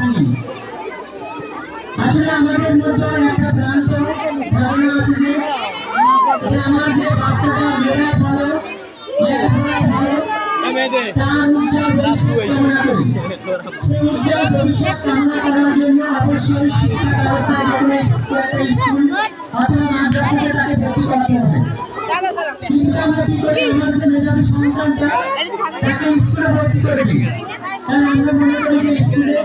জানি। আসলে আমাদের মধ্যে একটা ভ্রান্ত ধারণা আছে যে আমার যে বাচ্চাটা মেয়েরা ভালো, লেখাপড়া ভালো, তার উজ্জ্বল ভবিষ্যৎ কামনা করি। সেই উজ্জ্বল ভবিষ্যৎ কামনা করার জন্য অবশ্যই শিক্ষা ব্যবস্থায় একটা স্কুল অথবা মাদ্রাসাতে তাকে ভর্তি করাতে হবে। কিন্তু আমরা কি করি, আমার যে মেধাবী সন্তানটা তাকে স্কুলে ভর্তি করে দিই, কারণ আমরা মনে করি যে স্কুলে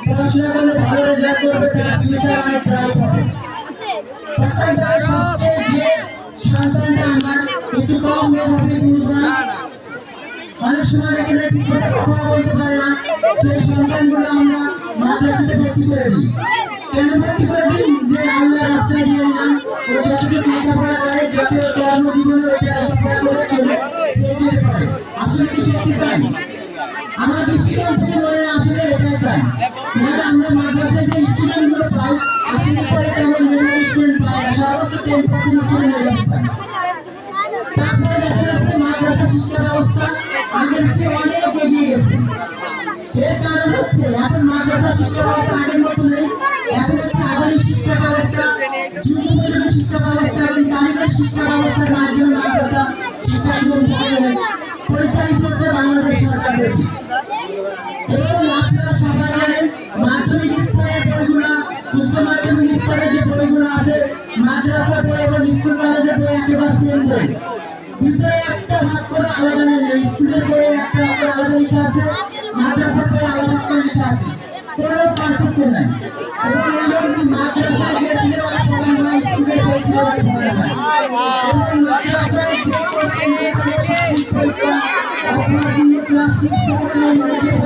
পড়াশোনা করলে ভালো রেজাল্ট করবে, তার ফিউচার অনেক ব্রাইট হবে। সবচেয়ে যে সন্তানটা আমার একটু কম মেধাবী, দুর্বল, অনেক সময় দেখে ঠিক মতো কথা বলতে পারে না, সেই সন্তানগুলো আমরা মাদ্রাসাতে ভর্তি করে দিই। কেন ভর্তি করে দিই? যে আল্লাহ রাস্তায় দিয়ে দিলাম, ও যতটুকু লেখাপড়া করে, যত কর্মজীবনে ওইটা লেখাপড়া করে চলে যেতে পারে। আসলে কি সত্যি তাই? আমার দৃষ্টিকোণ থেকে মনে আসলে এটাই তাই। মানে আমরা মাদ্রাসায় যে স্টুডেন্টগুলো পাই, আসলে পরে তেমন মেধাবী স্টুডেন্ট পাই না, সর্বোচ্চ 10% স্টুডেন্ট মেধাবী পাই। তারপরে দেখা যাচ্ছে মাদ্রাসা শিক্ষা ব্যবস্থা আগের চেয়ে অনেক এগিয়ে গেছে। এর কারণ হচ্ছে এখন মাদ্রাসা শিক্ষা ব্যবস্থা আগের মতো নেই। এখন একটি আধুনিক শিক্ষা ব্যবস্থা, যুগোপযোগী শিক্ষা ব্যবস্থা এবং কারিগরি শিক্ষা ব্যবস্থার মাধ্যমে মাদ্রাসা শিক্ষাক্রম পরিচালিত হচ্ছে বাংলাদেশ সরকারের। এবং আপনারা সবাই জানেন মাধ্যমিক স্তরের বইগুলা, উচ্চ মাধ্যমিক স্তরের যে বইগুলো আছে, মাদ্রাসা বই এবং স্কুল কলেজের বই একেবারে সেম বই। ভিতরে একটা ভাগ করে আলাদা নেই, স্কুলের বইয়ে একটা আলাদা লেখা আছে, মাদ্রাসার বইয়ে আলাদা একটা লেখা আছে, কোনো পার্থক্য নাই। এবং এমনকি মাদ্রাসায় যে ছেলেরা পড়ে না, স্কুলে সেই ছেলেরা পড়ে না। এবং মাদ্রাসায় যে কোর্স পরীক্ষা আপনার ক্লাস 6 থেকে